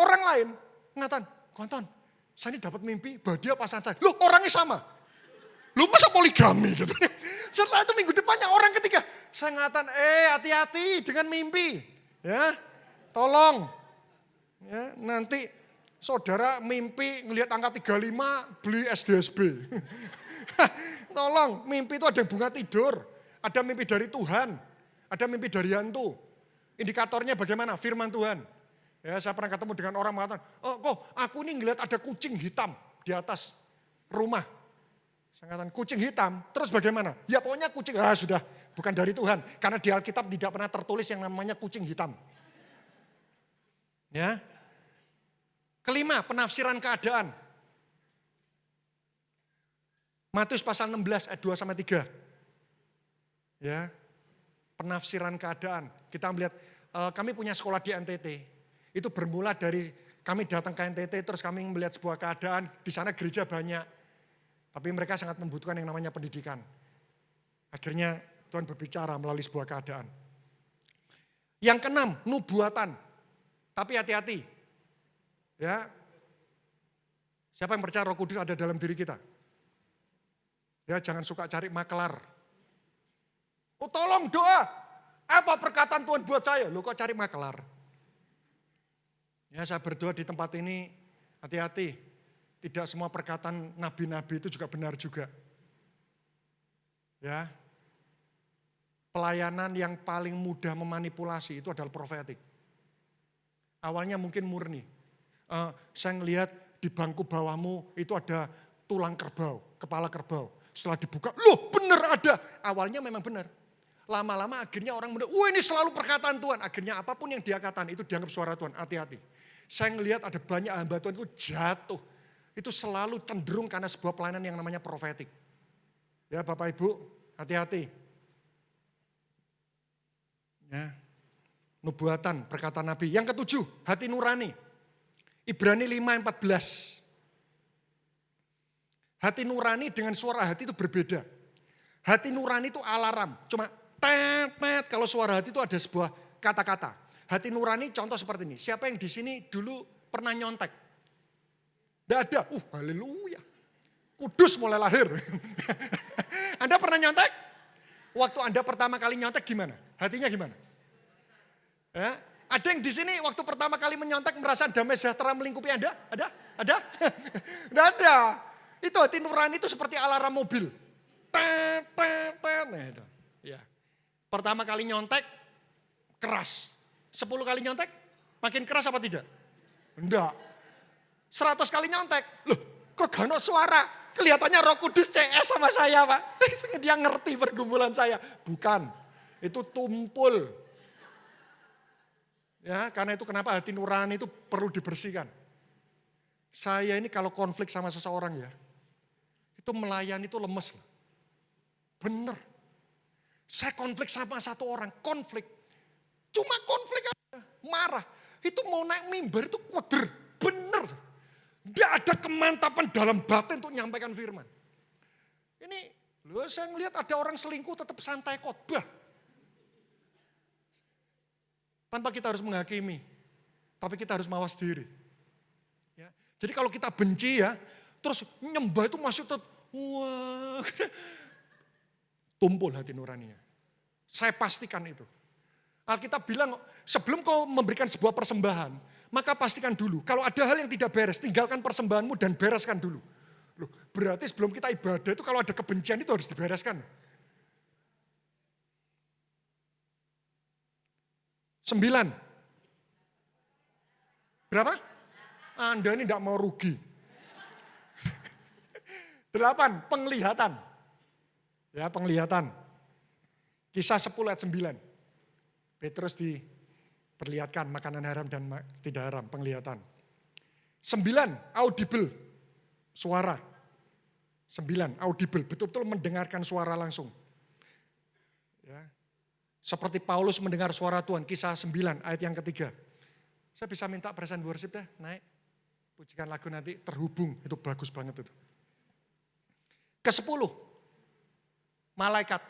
orang lain ngatakan, Pak Anton, saya ini dapat mimpi bahwa dia pasangan saya. Loh, orangnya sama. Loh, masa poligami gitu. Setelah itu minggu depannya orang ketiga, saya ngatakan, hati-hati dengan mimpi. Ya, tolong. Ya, nanti saudara mimpi ngelihat angka 35, beli SDSB. Tolong, mimpi itu ada bunga tidur. Ada mimpi dari Tuhan, ada mimpi dari hantu. Indikatornya bagaimana? Firman Tuhan. Ya, saya pernah ketemu dengan orang mengatakan, kok aku ini ngelihat ada kucing hitam di atas rumah. Saya katakan kucing hitam, terus bagaimana? Ya pokoknya kucing, sudah bukan dari Tuhan. Karena di Alkitab tidak pernah tertulis yang namanya kucing hitam. Ya. Kelima, penafsiran keadaan. Matius pasal 16 ayat 2-3. Ya, penafsiran keadaan. Kita melihat, kami punya sekolah di NTT. Itu bermula dari kami datang ke NTT, terus kami melihat sebuah keadaan, di sana gereja banyak. Tapi mereka sangat membutuhkan yang namanya pendidikan. Akhirnya Tuhan berbicara melalui sebuah keadaan. Yang keenam, nubuatan. Tapi hati-hati. Ya, siapa yang percaya Roh Kudus ada dalam diri kita? Ya, jangan suka cari makelar. Oh tolong doa, apa perkataan Tuhan buat saya? Lu kok cari makelar? Ya, saya berdoa di tempat ini, hati-hati. Tidak semua perkataan nabi-nabi itu juga benar juga. Ya, pelayanan yang paling mudah memanipulasi itu adalah profetik. Awalnya mungkin murni. Saya ngelihat di bangku bawahmu itu ada tulang kerbau, kepala kerbau. Setelah dibuka, loh benar ada. Awalnya memang benar. Lama-lama akhirnya orang muda, wah ini selalu perkataan Tuhan. Akhirnya apapun yang dia katakan itu dianggap suara Tuhan, hati-hati. Saya ngelihat ada banyak hamba Tuhan itu jatuh. Itu selalu cenderung karena sebuah pelayanan yang namanya profetik. Ya Bapak Ibu, hati-hati. Ya, nubuatan, perkataan Nabi. Yang ketujuh, hati nurani. Ibrani 5:14. Hati nurani dengan suara hati itu berbeda. Hati nurani itu alarm, cuma tet, kalau suara hati itu ada sebuah kata-kata. Hati nurani contoh seperti ini, siapa yang di sini dulu pernah nyontek? Tidak ada, haleluya. Kudus mulai lahir. Anda pernah nyontek? Waktu Anda pertama kali nyontek gimana? Hatinya gimana? Ya? Ada yang di sini waktu pertama kali menyontek merasa damai sejahtera melingkupi Anda? Ada? Ada? Tidak ada. Itu hati nurani itu seperti alarm mobil. Nah, itu. Ya. Pertama kali nyontek, keras. 10 kali nyontek, makin keras apa tidak? Enggak. 100 kali nyontek, loh kok gak ada suara? Kelihatannya Roh Kudus CS sama saya, Pak. Dia ngerti pergumulan saya. Bukan, itu tumpul. Ya, karena itu kenapa hati nurani itu perlu dibersihkan. Saya ini kalau konflik sama seseorang ya, itu melayani itu lemes. Bener. Saya konflik sama satu orang, konflik. Cuma konflik aja, marah. Itu mau naik mimbar itu kuder, bener. Tidak ada kemantapan dalam batin untuk menyampaikan firman. Ini, loh saya ngelihat ada orang selingkuh tetap santai khotbah. Tanpa kita harus menghakimi, tapi kita harus mawas diri. Ya. Jadi kalau kita benci ya, terus nyembah itu masuk wah, tumpul hati nuraninya. Saya pastikan itu. Alkitab bilang, sebelum kau memberikan sebuah persembahan, maka pastikan dulu. Kalau ada hal yang tidak beres, tinggalkan persembahanmu dan bereskan dulu. Loh, berarti sebelum kita ibadah itu kalau ada kebencian itu harus dibereskan. 9. Berapa? Anda ini tidak mau rugi. 8. Penglihatan. Ya, penglihatan. Kisah 10 ayat 9. Petrus diperlihatkan makanan haram dan tidak haram, penglihatan. 9. Audible. Suara. 9. Audible. Betul-betul mendengarkan suara langsung. Ya. Seperti Paulus mendengar suara Tuhan, kisah 9 ayat yang ketiga. Saya bisa minta present worship dah, naik. Pujikan lagu nanti terhubung, itu bagus banget itu. Ke-10, malaikat.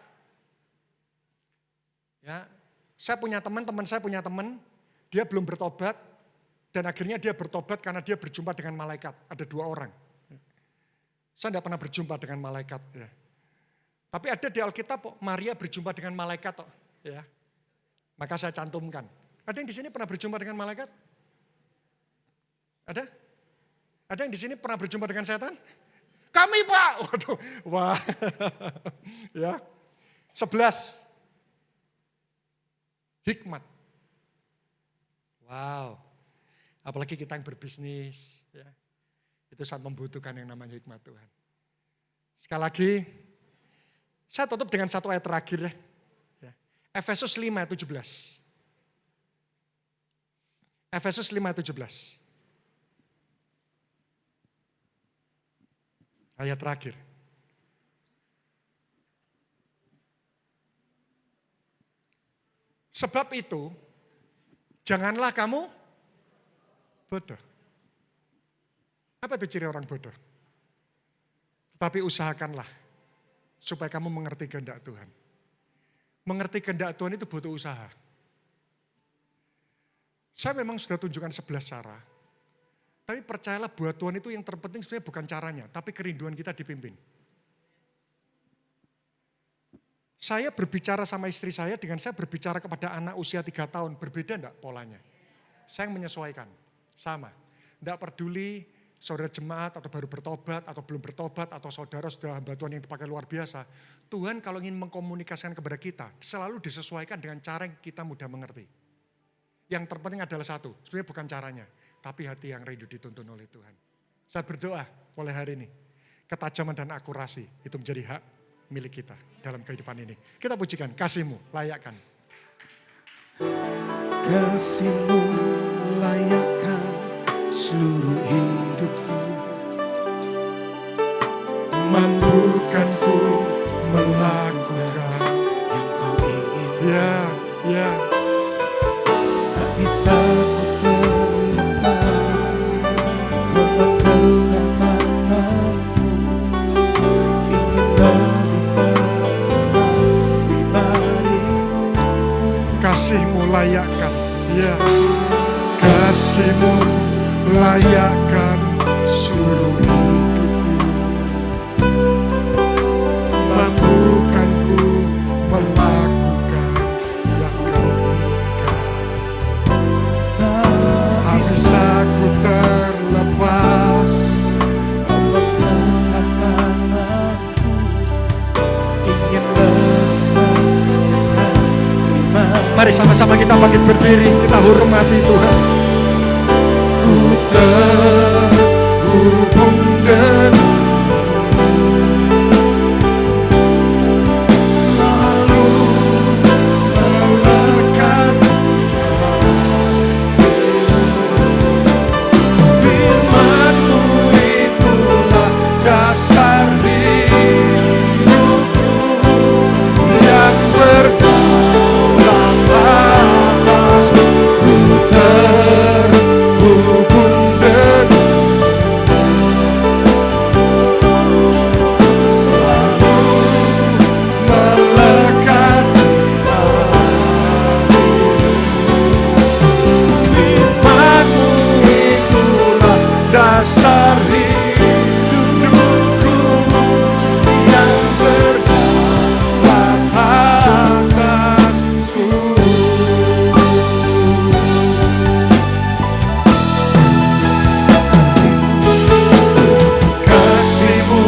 Ya, saya punya teman saya punya teman, dia belum bertobat, dan akhirnya dia bertobat karena dia berjumpa dengan malaikat. Ada 2 orang. Saya tidak pernah berjumpa dengan malaikat. Ya. Tapi ada di Alkitab, Maria berjumpa dengan malaikat. Ya, maka saya cantumkan. Ada yang di sini pernah berjumpa dengan malaikat? Ada? Ada yang di sini pernah berjumpa dengan setan? Kami, Pak. Waduh, wah. Ya. 11. Hikmat. Wow. Apalagi kita yang berbisnis, ya. Itu sangat membutuhkan yang namanya hikmat Tuhan. Sekali lagi, saya tutup dengan satu ayat terakhir ya. Efesus 5 ayat 17. Efesus 5 ayat 17. Ayat terakhir. Sebab itu, janganlah kamu bodoh. Apa itu ciri orang bodoh? Tetapi usahakanlah supaya kamu mengerti kehendak Tuhan. Mengerti kehendak Tuhan itu butuh usaha. Saya memang sudah tunjukkan 11 cara. Tapi percayalah buat Tuhan itu yang terpenting sebenarnya bukan caranya, tapi kerinduan kita dipimpin. Saya berbicara sama istri saya dengan saya berbicara kepada anak usia 3 tahun, berbeda enggak polanya? Saya yang menyesuaikan, sama. Enggak peduli saudara jemaat atau baru bertobat atau belum bertobat atau saudara sudah hamba Tuhan yang dipakai luar biasa. Tuhan kalau ingin mengkomunikasikan kepada kita selalu disesuaikan dengan cara yang kita mudah mengerti. Yang terpenting adalah satu, sebenarnya bukan caranya, tapi hati yang rindu dituntun oleh Tuhan. Saya berdoa mulai hari ini, ketajaman dan akurasi itu menjadi hak milik kita dalam kehidupan ini. Kita pujikan, kasih-Mu layakkan. Kasih-Mu layakkan seluruh hidupku, mampukanku melakukan yang Kau ingin. ya, ya. Tak bisa ku terlepas, Kau tak mampu layakkan, ya. Kasih-Mu layakkan seluruh hidupku. Mampukanku melakukan yang Kau inginkan. Tak bisa ku terlepas. Mari sama-sama kita bangkit berdiri, kita hormati Tuhan. Ku terhubung dengan selalu melekat firman-Mu, itulah dasar hidupku yang berdaulat atas. Ku terhubung dengan selalu melekat firman-Mu, itulah dasar hidupku yang berdaulat atasku. Kasih-Mu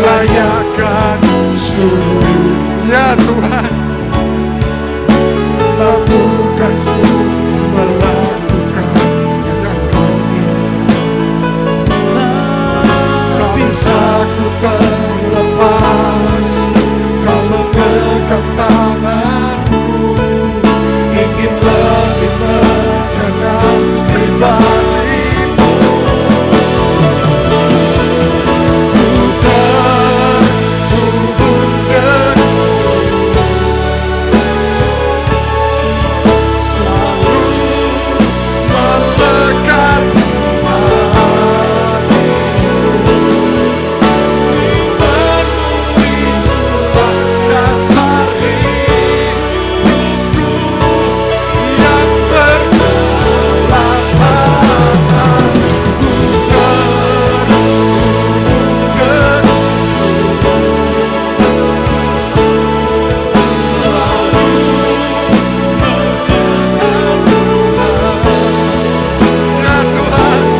layakkan seluruh, ya Tuhan. Mampukanku melakukan yang Kau inginkan. Tak bisa ku terlepas. Kau memegang tanganku, ingin lebih mengenal pribadi-Mu. Ku terhubung dengan selalu melekat dasar hidupku yang berdaulat atas. Ku terhubung dengan selalu ya Tuhan. Firman-Mu,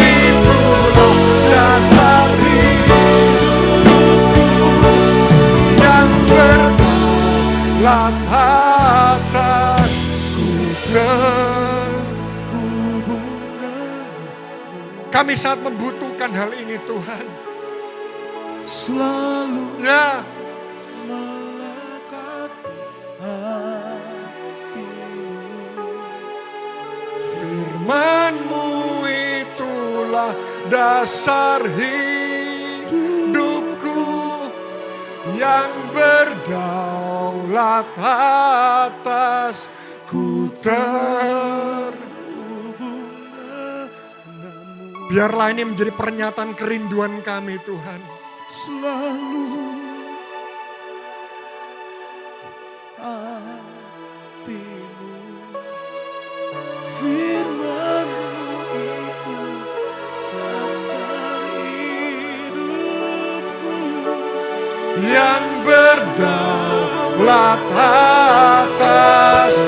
itulah dasar hidupku yang berdaulat atas. Ku terhubung. Kami sangat membutuhkan hal ini Tuhan. Selalu Ya, melekat hatimu. firman-Mu itulah dasar hidupku yang berdaulat atas. Ku biarlah ini menjadi pernyataan kerinduan kami Tuhan. Selalu hatimu. Firman-Mu itu dasar hidupku. Yang berdaulat atas